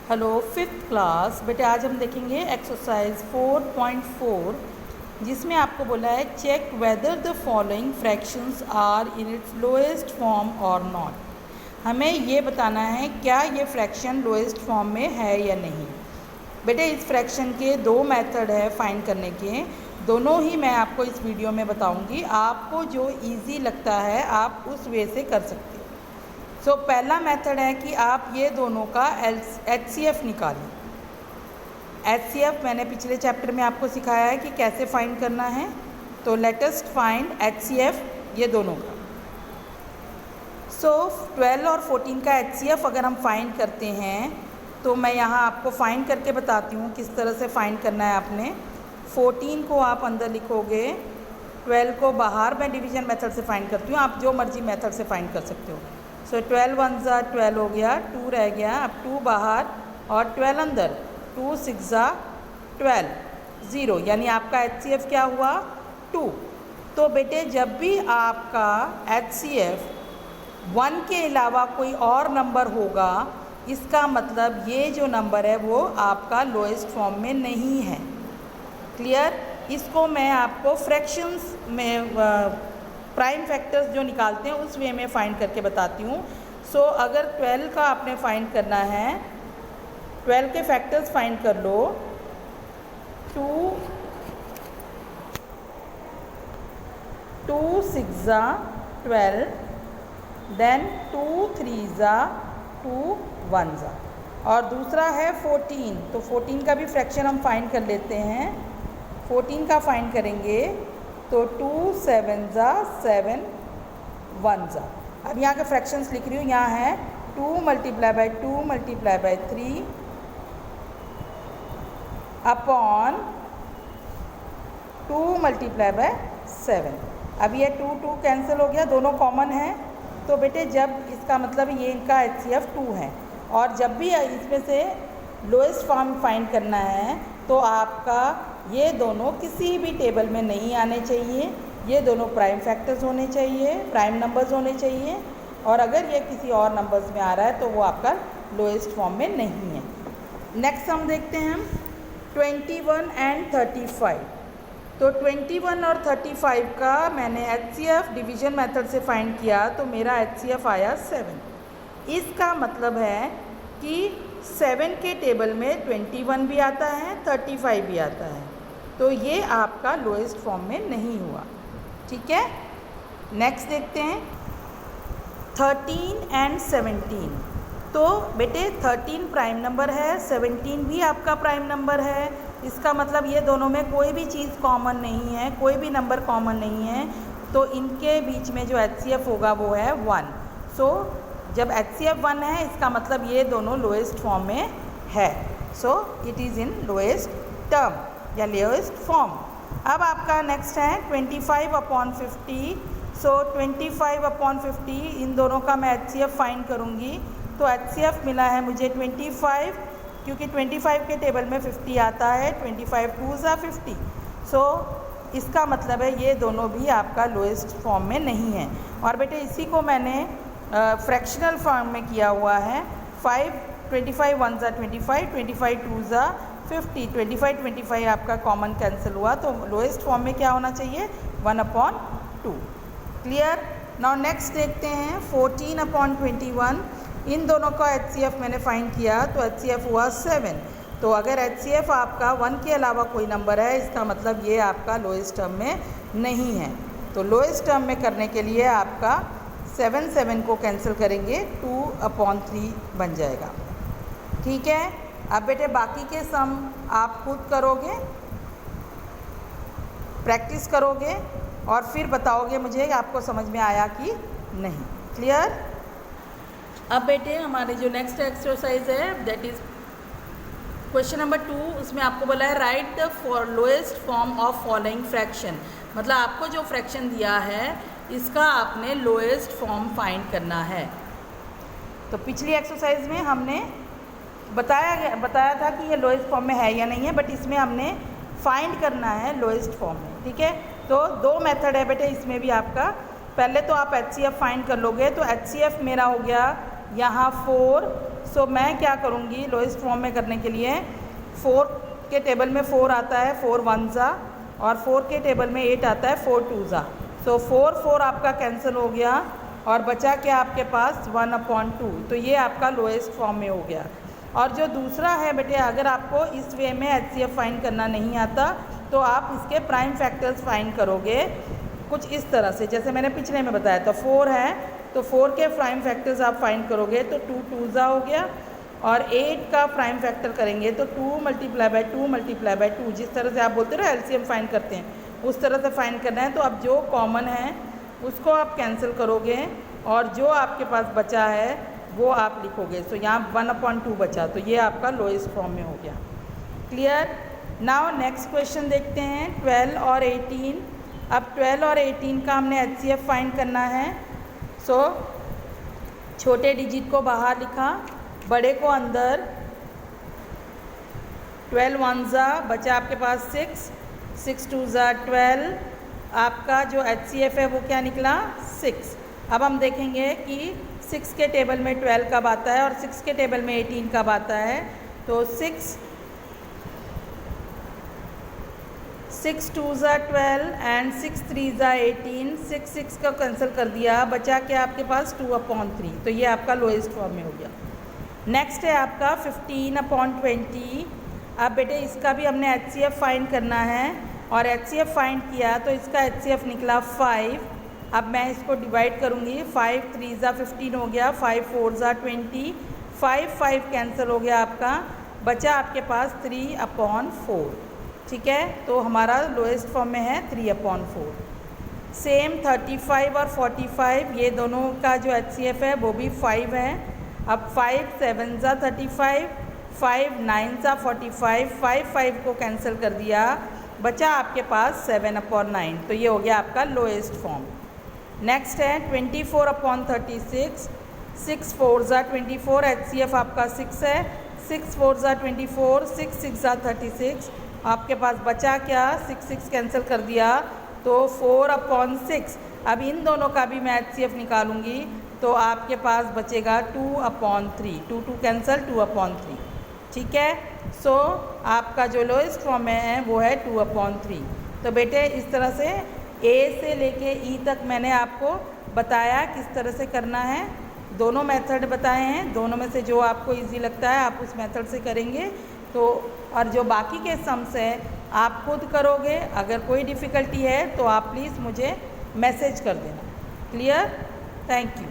Hello fifth class बेटे, आज हम देखेंगे एक्सरसाइज 4.4 जिसमें आपको बोला है check whether the following fractions are in its lowest form और नॉट। हमें ये बताना है क्या ये फ्रैक्शन लोएस्ट फॉर्म में है या नहीं। बेटे इस फ्रैक्शन के दो मेथड है फाइंड करने के, दोनों ही मैं आपको इस वीडियो में बताऊंगी। आपको जो इजी लगता है आप उस वे से कर सकते हो। पहला मेथड है कि आप ये दोनों का HCF निकालें। HCF मैंने पिछले चैप्टर में आपको सिखाया है कि कैसे फाइंड करना है। तो लेटेस्ट फाइंड HCF ये दोनों का। 12 और 14 का HCF अगर हम फाइंड करते हैं तो मैं यहाँ आपको फाइंड करके बताती हूँ किस तरह से फाइंड करना है आपने। 14 को आप अंदर लिखोगे, 12 को बाहर मैं डिवीजन मेथड से फाइंड करती हूँ, आप जो मर्जी मेथड से फाइंड कर सकते हो। 12 1 ज़ा 12 हो गया, 2 रह गया, अब 2 बाहर और 12 अंदर, 2 6 ज़ा 12, 0, यानी आपका HCF क्या हुआ 2। तो बेटे जब भी आपका HCF 1 के अलावा कोई और नंबर होगा, इसका मतलब ये जो नंबर है वो आपका लोएस्ट फॉर्म में नहीं है। क्लियर? इसको मैं आपको फ्रैक्शंस में प्राइम फैक्टर्स जो निकालते हैं उस वे में फाइंड करके बताती हूँ। अगर 12 का आपने फाइंड करना है, 12 के फैक्टर्स फाइंड कर लो। 2 6 ज़ा 12, देन 2 3 ज़ा 2 1 ज़ा, और दूसरा है 14। तो 14 का भी फ्रैक्शन हम फाइंड कर लेते हैं। 14 का फाइंड करेंगे तो 2 7 ज़ा 7 1 ज़ा। अब यहाँ के फ्रैक्शंस लिख रही हूँ, यहाँ है 2 × 2 × 3 अपॉन 2 × 7। अब ये 2 2 कैंसिल हो गया, दोनों कॉमन है। तो बेटे जब इसका मतलब ये इनका HCF 2 है, और जब भी इसमें से लोएस्ट फॉर्म फाइंड करना है तो आपका ये दोनों किसी भी टेबल में नहीं आने चाहिए। ये दोनों प्राइम फैक्टर्स होने चाहिए, प्राइम नंबर्स होने चाहिए, और अगर ये किसी और नंबर्स में आ रहा है तो वो आपका लोएस्ट फॉर्म में नहीं है। नेक्स्ट हम देखते हैं 21 एंड 35। तो 21 और 35 का मैंने HCF डिवीजन मेथड से फाइंड किया तो मेरा HCF आया 7। इसका मतलब है कि 7 के टेबल में 21 भी आता है, 35 भी आता है, तो ये आपका लोएस्ट फॉर्म में नहीं हुआ। ठीक है, नेक्स्ट देखते हैं 13 एंड 17। तो बेटे 13 प्राइम नंबर है, 17 भी आपका प्राइम नंबर है। इसका मतलब ये दोनों में कोई भी चीज़ कॉमन नहीं है, कोई भी नंबर कॉमन नहीं है, तो इनके बीच में जो HCF होगा वो है 1। जब HCF 1 है इसका मतलब ये दोनों लोएस्ट फॉर्म में है। It is in lowest term या लोएस्ट फॉर्म। अब आपका नेक्स्ट है 25/50। 25/50 इन दोनों का मैं HCF फाइंड करूँगी। तो HCF मिला है मुझे 25, क्योंकि 25 के टेबल में 50 आता है, 25 2 ज़ा 50। इसका मतलब है ये दोनों भी आपका लोएस्ट फॉर्म में नहीं है। और बेटे इसी को मैंने फ्रैक्शनल फॉर्म में किया हुआ है। 25 1 ज़ा 25, 25 2 ज़ा 50, 25 आपका कॉमन कैंसिल हुआ, तो लोएस्ट फॉर्म में क्या होना चाहिए 1/2। क्लियर? नाउ नेक्स्ट देखते हैं 14/21। इन दोनों का HCF मैंने फाइंड किया तो HCF हुआ 7। तो अगर HCF आपका 1 के अलावा कोई नंबर है, इसका मतलब ये आपका लोएस्ट टर्म में नहीं है। तो लोएस्ट टर्म में करने के लिए आपका 7 को कैंसिल करेंगे, 2/3 बन जाएगा। ठीक है, अब बेटे बाकी के सम आप खुद करोगे, प्रैक्टिस करोगे और फिर बताओगे मुझे आपको समझ में आया कि नहीं। क्लियर? अब बेटे हमारे जो नेक्स्ट एक्सरसाइज है दैट इज़ क्वेश्चन नंबर 2। उसमें आपको बोला है right the lowest form of following fraction. मतलब आपको जो फ्रैक्शन दिया है इसका आपने लोएस्ट फॉर्म फाइंड करना है। तो पिछली एक्सरसाइज में हमने बताया था कि ये लोएस्ट फॉर्म में है या नहीं है, बट इसमें हमने फाइंड करना है लोएस्ट फॉर्म में। ठीक है, तो दो मेथड है बेटे इसमें भी आपका। पहले तो आप HCF फाइंड कर लोगे, तो HCF मेरा हो गया यहाँ 4 सो मैं क्या करूँगी लोएस्ट फॉर्म में करने के लिए, 4 के टेबल में 4 आता है, 4 वन ज़ा, और 4 के टेबल में 8 आता है, 4 टू ज़ा। सो 4 4 आपका कैंसिल हो गया और बचा क्या आपके पास 1/2। तो ये आपका लोएस्ट फॉर्म में हो गया। और जो दूसरा है बेटे, अगर आपको इस वे में HCF फाइंड करना नहीं आता तो आप इसके प्राइम फैक्टर्स फाइंड करोगे कुछ इस तरह से, जैसे मैंने पिछले में बताया था। 4 है तो 4 के प्राइम फैक्टर्स आप फाइंड करोगे तो 2 टू ज़ा हो गया, और 8 का प्राइम फैक्टर करेंगे तो 2 × 2 × 2, जिस तरह से आप बोलते हो LCM फाइंड करते हैं उस तरह से फाइंड करना है। तो अब जो कॉमन है उसको आप कैंसिल करोगे और जो आपके पास बचा है वो आप लिखोगे। सो यहाँ 1/2 बचा, तो ये आपका लोएस्ट फॉर्म में हो गया। क्लियर। नाउ नेक्स्ट क्वेश्चन देखते हैं, 12 और 18। अब 12 और 18 का हमने HCF फाइंड करना है। सो छोटे डिजिट को बाहर लिखा, बड़े को अंदर। 12 वन ज़ा, बचा आपके पास 6, 6 टू ज़ा 12। आपका जो HCF है वो क्या निकला 6। अब हम देखेंगे कि 6 के टेबल में 12 कब आता है और 6 के टेबल में 18 कब आता है। तो 6 टू ज़ा 12 एंड 6 3 ज़ा 18। 6 का कैंसिल कर दिया, बचा क्या आपके पास 2/3। तो ये आपका लोएस्ट फॉर्म में हो गया। नेक्स्ट है आपका 15/20। अब बेटे इसका भी हमने HCF फाइंड करना है और HCF फाइंड किया तो इसका HCF निकला 5। अब मैं इसको डिवाइड करूँगी, 5 3 ज़ा 15 हो गया, 5 4 ज़ा 20, 5 कैंसिल हो गया आपका, बचा आपके पास 3/4। ठीक है, तो हमारा लोएस्ट फॉर्म में है 3/4। सेम 35 और 45, ये दोनों का जो HCF है वो भी 5 है। अब 5 7 ज़ा 35, 5 9 ज़ा 45, 5 को कैंसिल कर दिया, बचा आपके पास 7/9। तो ये हो गया आपका लोएस्ट फॉर्म। नेक्स्ट है 24/36, 6 4 ज़ा 24, HCF आपका 6 है, 6 4 ज़ा 24, 6 6 ज़ा 36। आपके पास बचा क्या, 6 कैंसिल कर दिया तो 4/6। अब इन दोनों का भी मैं HCF निकालूंगी तो आपके पास बचेगा 2/3, 2 कैंसिल 2/3। ठीक है, सो आपका जो लोएस्ट फॉर्म में है वो है 2/3। तो बेटे इस तरह से A से लेके E तक मैंने आपको बताया किस तरह से करना है। दोनों मेथड बताए हैं, दोनों में से जो आपको इजी लगता है आप उस मेथड से करेंगे। तो और जो बाकी के सम्स हैं आप खुद करोगे। अगर कोई डिफ़िकल्टी है तो आप प्लीज़ मुझे मैसेज कर देना। क्लियर? Thank you.